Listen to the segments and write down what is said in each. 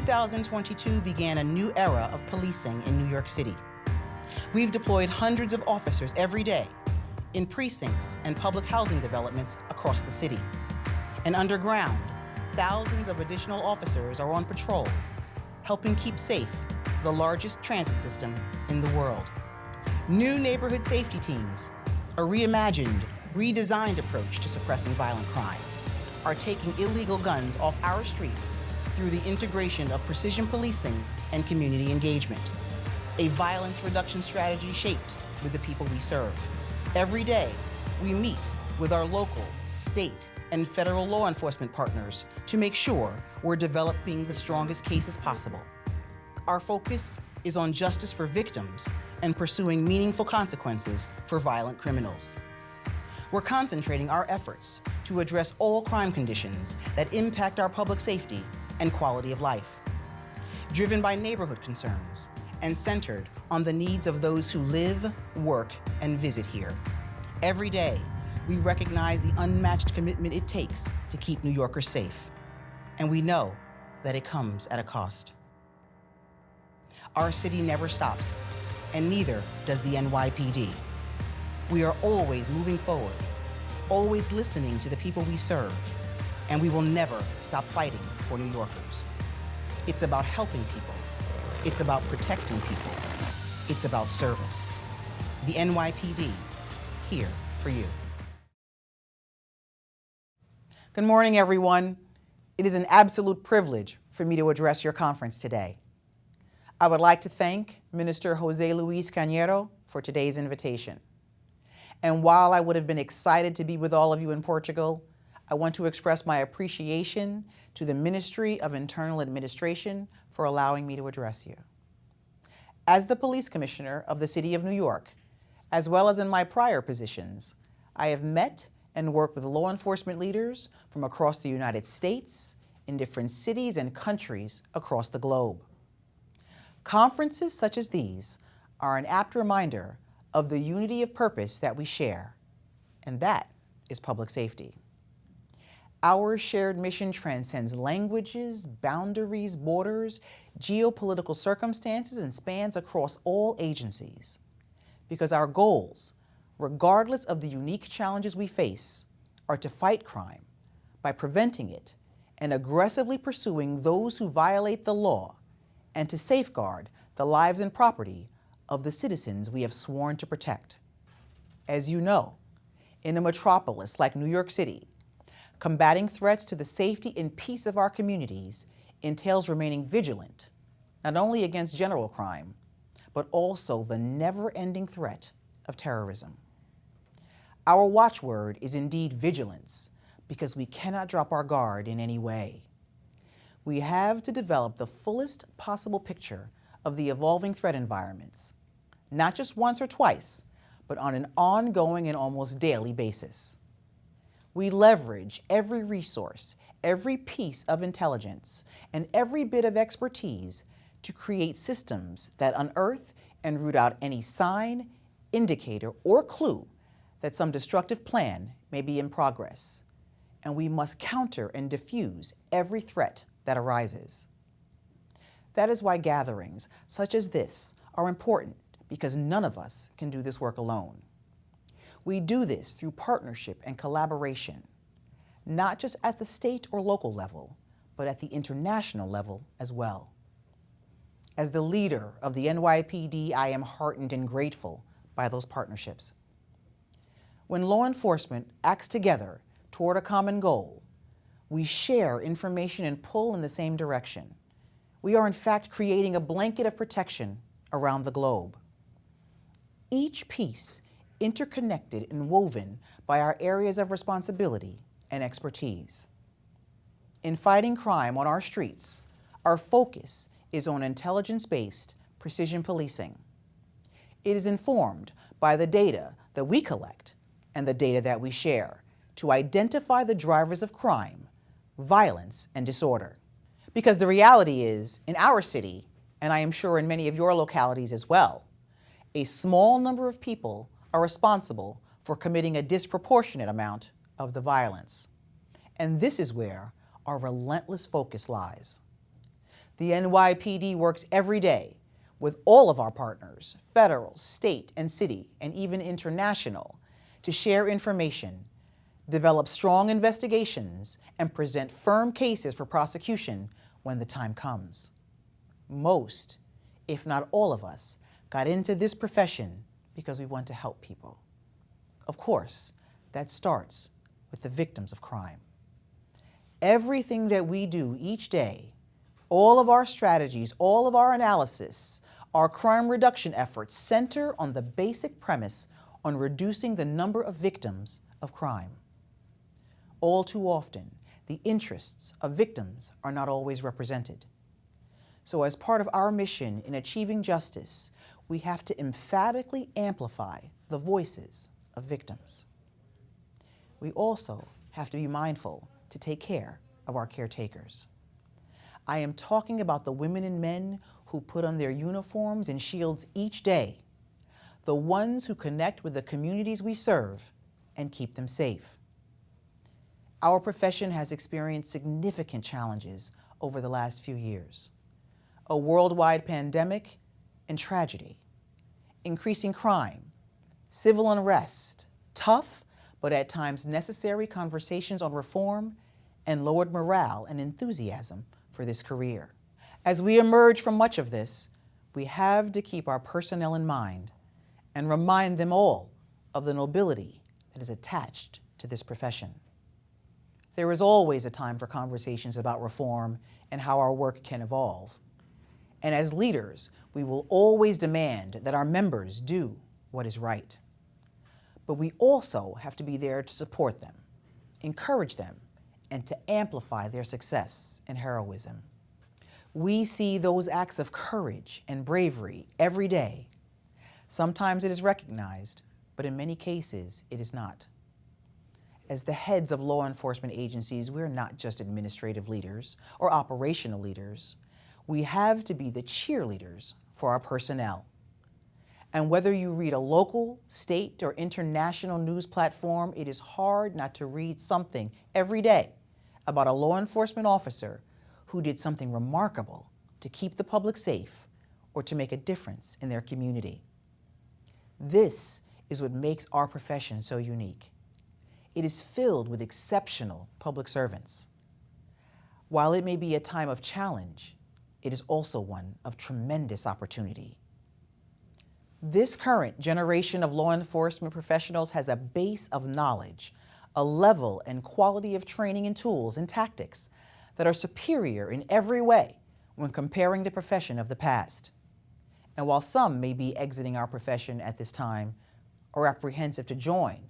2022 began a new era of policing in New York City. We've deployed hundreds of officers every day in precincts and public housing developments across the city. And underground, thousands of additional officers are on patrol, helping keep safe the largest transit system in the world. New neighborhood safety teams, a reimagined, redesigned approach to suppressing violent crime, are taking illegal guns off our streets through the integration of precision policing and community engagement. A violence reduction strategy shaped with the people we serve. Every day, we meet with our local, state, and federal law enforcement partners to make sure we're developing the strongest cases possible. Our focus is on justice for victims and pursuing meaningful consequences for violent criminals. We're concentrating our efforts to address all crime conditions that impact our public safety and quality of life, driven by neighborhood concerns and centered on the needs of those who live, work, and visit here. Every day, we recognize the unmatched commitment it takes to keep New Yorkers safe, and we know that it comes at a cost. Our city never stops, and neither does the NYPD. We are always moving forward, always listening to the people we serve, and we will never stop fighting for New Yorkers. It's about helping people. It's about protecting people. It's about service. The NYPD, here for you. Good morning, everyone. It is an absolute privilege for me to address your conference today. I would like to thank Minister Jose Luis Cañero for today's invitation. And while I would have been excited to be with all of you in Portugal, I want to express my appreciation to the Ministry of Internal Administration for allowing me to address you. As the Police Commissioner of the City of New York, as well as in my prior positions, I have met and worked with law enforcement leaders from across the United States, in different cities and countries across the globe. Conferences such as these are an apt reminder of the unity of purpose that we share, and that is public safety. Our shared mission transcends languages, boundaries, borders, geopolitical circumstances, and spans across all agencies. Because our goals, regardless of the unique challenges we face, are to fight crime by preventing it and aggressively pursuing those who violate the law, and to safeguard the lives and property of the citizens we have sworn to protect. As you know, in a metropolis like New York City, combating threats to the safety and peace of our communities entails remaining vigilant, not only against general crime, but also the never-ending threat of terrorism. Our watchword is indeed vigilance, because we cannot drop our guard in any way. We have to develop the fullest possible picture of the evolving threat environments, not just once or twice, but on an ongoing and almost daily basis. We leverage every resource, every piece of intelligence, and every bit of expertise to create systems that unearth and root out any sign, indicator, or clue that some destructive plan may be in progress. And we must counter and diffuse every threat that arises. That is why gatherings such as this are important, because none of us can do this work alone. We do this through partnership and collaboration, not just at the state or local level, but at the international level as well. As the leader of the NYPD, I am heartened and grateful by those partnerships. When law enforcement acts together toward a common goal, we share information and pull in the same direction. We are in fact creating a blanket of protection around the globe. Each piece interconnected and woven by our areas of responsibility and expertise. In fighting crime on our streets, our focus is on intelligence-based precision policing. It is informed by the data that we collect and the data that we share to identify the drivers of crime, violence, and disorder. Because the reality is, in our city, and I am sure in many of your localities as well, a small number of people are responsible for committing a disproportionate amount of the violence. And this is where our relentless focus lies. The NYPD works every day with all of our partners, federal, state, and city, and even international, to share information, develop strong investigations, and present firm cases for prosecution when the time comes. Most, if not all of us, got into this profession because we want to help people. Of course, that starts with the victims of crime. Everything that we do each day, all of our strategies, all of our analysis, our crime reduction efforts center on the basic premise on reducing the number of victims of crime. All too often, the interests of victims are not always represented. So as part of our mission in achieving justice, we have to emphatically amplify the voices of victims. We also have to be mindful to take care of our caretakers. I am talking about the women and men who put on their uniforms and shields each day, the ones who connect with the communities we serve and keep them safe. Our profession has experienced significant challenges over the last few years. A worldwide pandemic and tragedy, increasing crime, civil unrest, tough but at times necessary conversations on reform, and lowered morale and enthusiasm for this career. As we emerge from much of this, we have to keep our personnel in mind and remind them all of the nobility that is attached to this profession. There is always a time for conversations about reform and how our work can evolve. And as leaders, we will always demand that our members do what is right. But we also have to be there to support them, encourage them, and to amplify their success and heroism. We see those acts of courage and bravery every day. Sometimes it is recognized, but in many cases, it is not. As the heads of law enforcement agencies, we're not just administrative leaders or operational leaders. We have to be the cheerleaders for our personnel. And whether you read a local, state, or international news platform, it is hard not to read something every day about a law enforcement officer who did something remarkable to keep the public safe or to make a difference in their community. This is what makes our profession so unique. It is filled with exceptional public servants. While it may be a time of challenge, it is also one of tremendous opportunity. This current generation of law enforcement professionals has a base of knowledge, a level and quality of training and tools and tactics that are superior in every way when comparing the profession of the past. And while some may be exiting our profession at this time or apprehensive to join,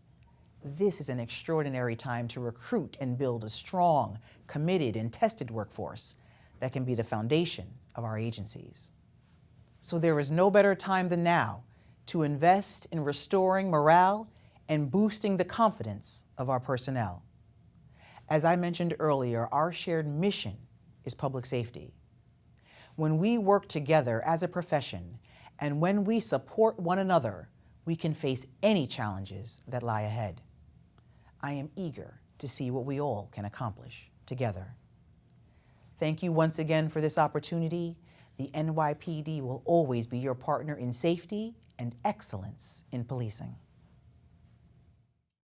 this is an extraordinary time to recruit and build a strong, committed, and tested workforce that can be the foundation of our agencies. So there is no better time than now to invest in restoring morale and boosting the confidence of our personnel. As I mentioned earlier, our shared mission is public safety. When we work together as a profession and when we support one another, we can face any challenges that lie ahead. I am eager to see what we all can accomplish together. Thank you once again for this opportunity. The NYPD will always be your partner in safety and excellence in policing.